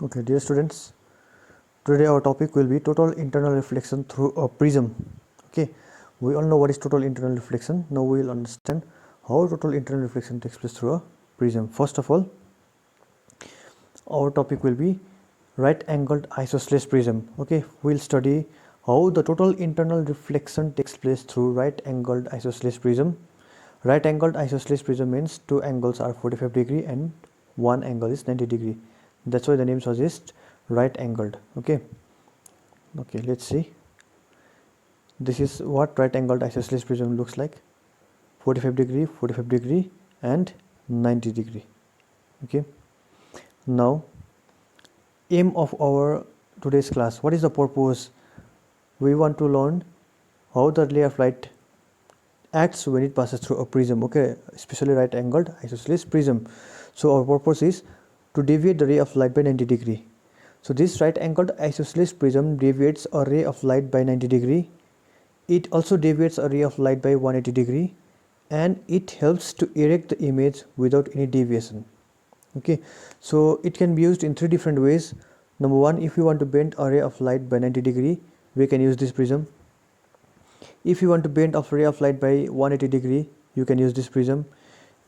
Okay, dear students, today our topic will be total internal reflection through a prism. Okay, we all know what is total internal reflection. Now we will understand how total internal reflection takes place through a prism. First of all, our topic will be right angled isosceles prism. Okay, we'll study how the total internal reflection takes place through right angled isosceles prism. Right angled isosceles prism means two angles are 45 degree and one angle is 90 degree. That's why the name suggests right angled. Okay, let's see. This is what right angled isosceles prism looks like: 45 degree, 45 degree and 90 degree. Okay, now aim of our today's class, what is the purpose? We want to learn how the ray of light acts when it passes through a prism. Okay, especially right angled isosceles prism. So our purpose is to deviate the ray of light by 90 degree. So this right angled isosceles prism deviates a ray of light by 90 degree. It also deviates a ray of light by 180 degree, and it helps to erect the image without any deviation. Okay, so it can be used in three different ways. Number one, if you want to bend a ray of light by 90 degree, we can use this prism. If you want to bend a ray of light by 180 degree, you can use this prism.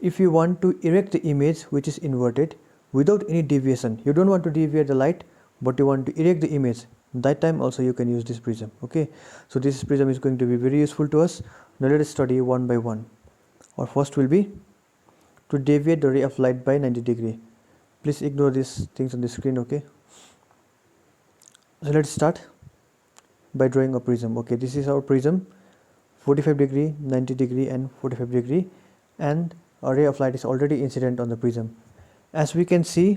If you want to erect the image which is inverted without any deviation, you don't want to deviate the light but you want to erect the image, that time also you can use this prism. Okay, so this prism is going to be very useful to us. Now let us study one by one. Our first will be to deviate the ray of light by 90 degree. Please ignore these things on the screen. Okay, so let's start by drawing a prism. Okay, this is our prism, 45 degree, 90 degree and 45 degree, and a ray of light is already incident on the prism. As we can see,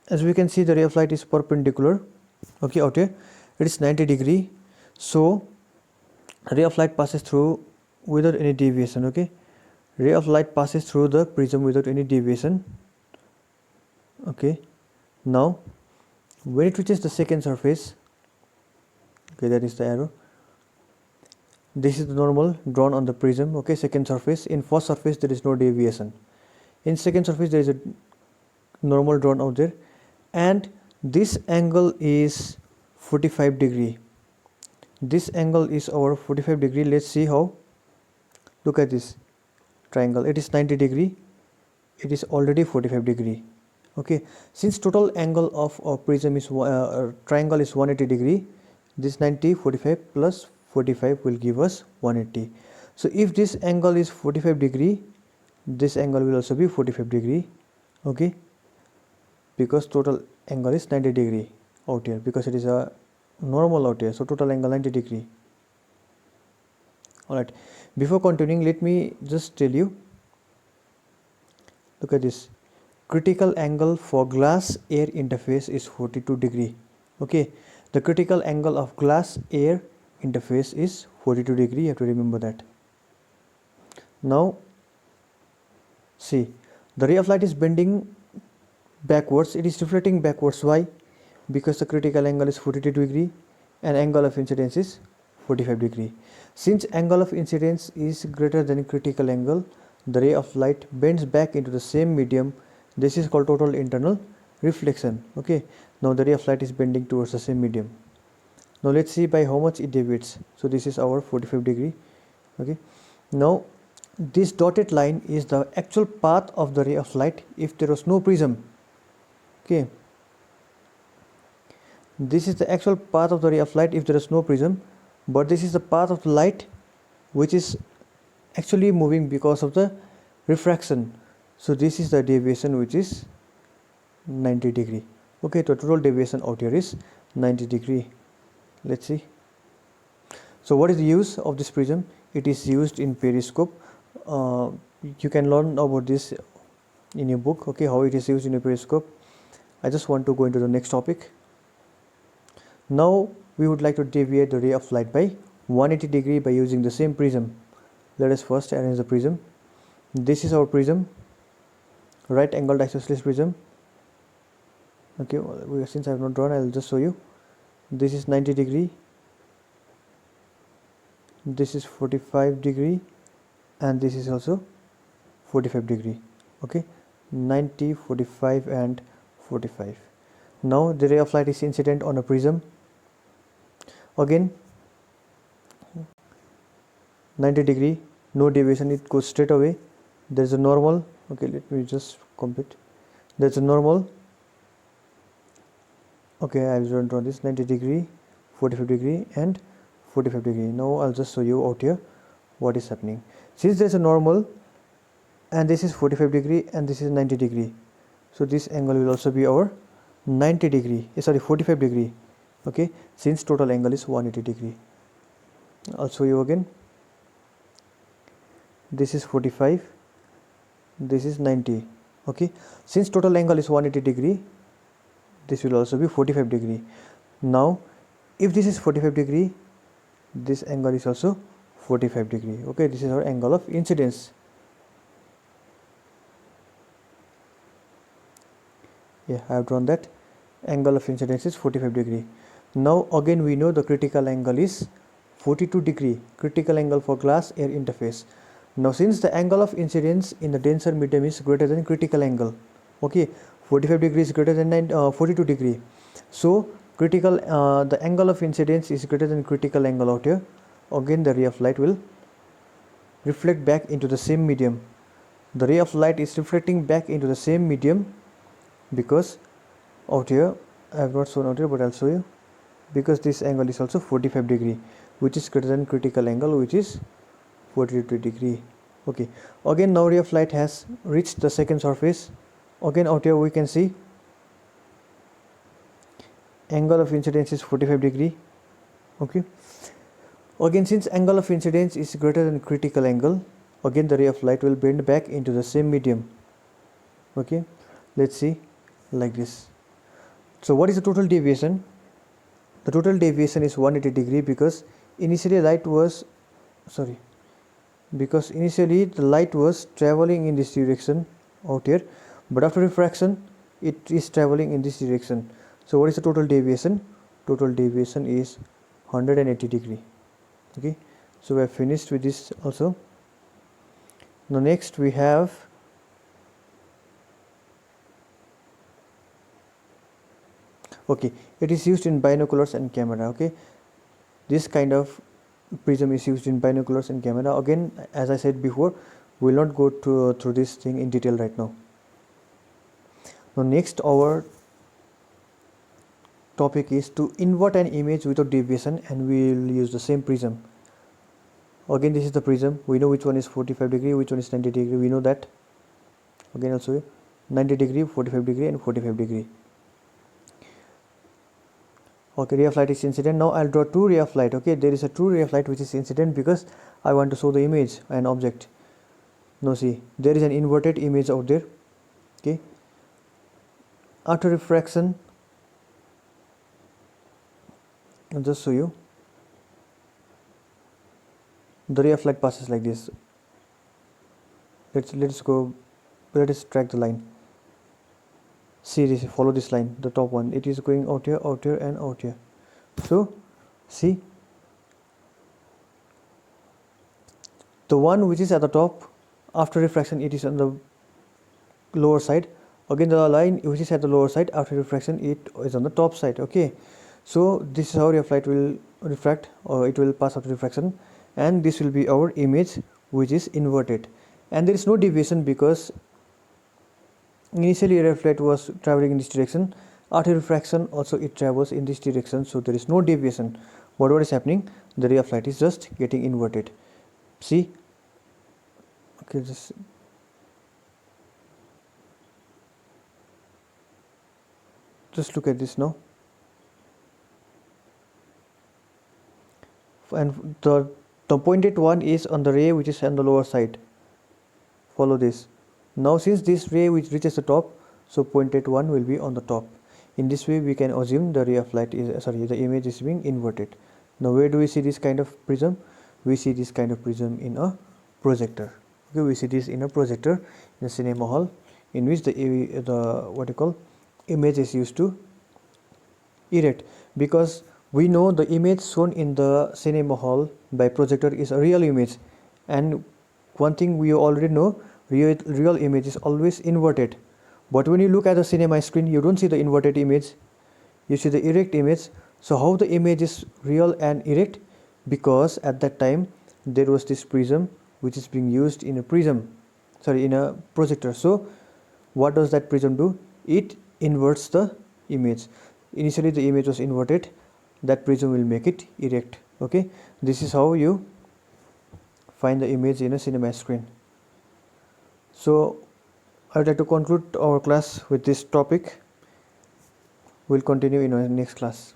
the ray of light is perpendicular. Okay, out here it is 90 degree, so ray of light passes through without any deviation. Okay, ray of light passes through the prism without any deviation. Okay, now when it reaches the second surface, okay, that is the arrow, this is the normal drawn on the prism. Okay, second surface. In first surface there is no deviation, in second surface there is a normal drawn out there, and this angle is 45 degree. This angle is our 45 degree. Let's see how. Look at this triangle, it is 90 degree, it is already 45 degree. Okay, since total angle of a prism is triangle is 180 degree, this 90 45 plus 45 will give us 180. So if this angle is 45 degree, this angle will also be 45 degree. Okay, because total angle is 90 degree out here, because it is a normal out here, so total angle 90 degree. Alright, before continuing, let me just tell you, look at this, critical angle for glass air interface is 42 degree. Okay, the critical angle of glass air interface is 42 degree, you have to remember that. Now see, the ray of light is bending backwards, it is reflecting backwards. Why? Because the critical angle is 42 degree and angle of incidence is 45 degree. Since angle of incidence is greater than critical angle, the ray of light bends back into the same medium. This is called total internal reflection. Okay, now the ray of light is bending towards the same medium. Now let's see by how much it deviates. So this is our 45 degree. Okay, now this dotted line is the actual path of the ray of light if there was no prism. Okay, this is the actual path of the ray of light if there is no prism, but this is the path of the light which is actually moving because of the refraction. So this is the deviation which is 90 degree. Okay, the total deviation out here is 90 degree. Let's see. So what is the use of this prism? It is used in periscope. You can learn about this in your book. Okay, how it is used in a periscope. I just want to go into the next topic. Now we would like to deviate the ray of light by 180 degree by using the same prism. Let us first arrange the prism. This is our prism, right angled isosceles prism. Okay, since I have not drawn, I will just show you. This is 90 degree, this is 45 degree, and this is also 45 degree. Okay, 90, 45 and 45. Now the ray of light is incident on a prism. Again 90 degree, no deviation, it goes straight away. There is a normal. Okay, let me just complete. There's a normal. Okay, I will draw this 90 degree, 45 degree and 45 degree. Now I'll just show you out here what is happening. Since there's a normal and this is 45 degree and this is 90 degree, so this angle will also be our 90 degree, sorry 45 degree. Okay, since total angle is 180 degree. I'll show you again. This is 45, this is 90. Okay, since total angle is 180 degree, this will also be 45 degree. Now if this is 45 degree, this angle is also 45 degree. Okay, this is our angle of incidence. Yeah, I have drawn that. Angle of incidence is 45 degree. Now again we know the critical angle is 42 degree, critical angle for glass air interface. Now since the angle of incidence in the denser medium is greater than critical angle, okay, 45 degree is greater than 42 degree, so critical the angle of incidence is greater than critical angle out here. Again the ray of light will reflect back into the same medium. The ray of light is reflecting back into the same medium because out here, I have not shown out here but I'll show you, because this angle is also 45 degree, which is greater than critical angle, which is 42 degree. Okay, again now ray of light has reached the second surface. Again out here we can see angle of incidence is 45 degree. Okay, again since angle of incidence is greater than critical angle, again the ray of light will bend back into the same medium. Okay, let's see like this. So what is the total deviation? The total deviation is 180 degree because initially initially the light was traveling in this direction out here, but after refraction it is traveling in this direction. So what is the total deviation? Total deviation is 180 degree. Okay, so we have finished with this also. Now next we have okay, it is used in binoculars and camera. Okay, this kind of prism is used in binoculars and camera. Again, as I said before, we will not go through this thing in detail right now. Now next our topic is to invert an image without deviation, and we will use the same prism. Again this is the prism. We know which one is 45 degree, which one is 90 degree, we know that. Again I'll show you 90 degree, 45 degree and 45 degree. Okay, ray of light is incident. Now I'll draw two ray of light. Okay, there is a true ray of light which is incident because I want to show the image, an object. Now see, there is an inverted image out there. Okay, after refraction, I'll just show you. The ray of light passes like this. Let us track the line. See this, follow this line, the top one, it is going out here and out here. So see, the one which is at the top, after refraction it is on the lower side. Again the line which is at the lower side, after refraction it is on the top side. Okay, so this is how ray of light will refract, or it will pass after refraction, and this will be our image which is inverted, and there is no deviation because initially ray of light was traveling in this direction. After refraction also it travels in this direction, so there is no deviation. But what is happening? The ray of light is just getting inverted. See, okay, just look at this now. And the pointed one is on the ray which is on the lower side. Follow this. Now since this ray which reaches the top, so pointed one will be on the top. In this way we can assume the ray of light is, the image is being inverted. Now where do we see this kind of prism? We see this kind of prism in a projector. Okay, we see this in a projector in a cinema hall, in which the image is used to erect, because we know the image shown in the cinema hall by projector is a real image, and one thing we already know, real image is always inverted. But when you look at the cinema screen, you don't see the inverted image, you see the erect image. So how the image is real and erect? Because at that time there was this prism which is being used in a projector. So what does that prism do? It inverts the image. Initially the image was inverted, that prism will make it erect. Okay, this is how you find the image in a cinema screen. So I would like to conclude our class with this topic. We'll continue in our next class.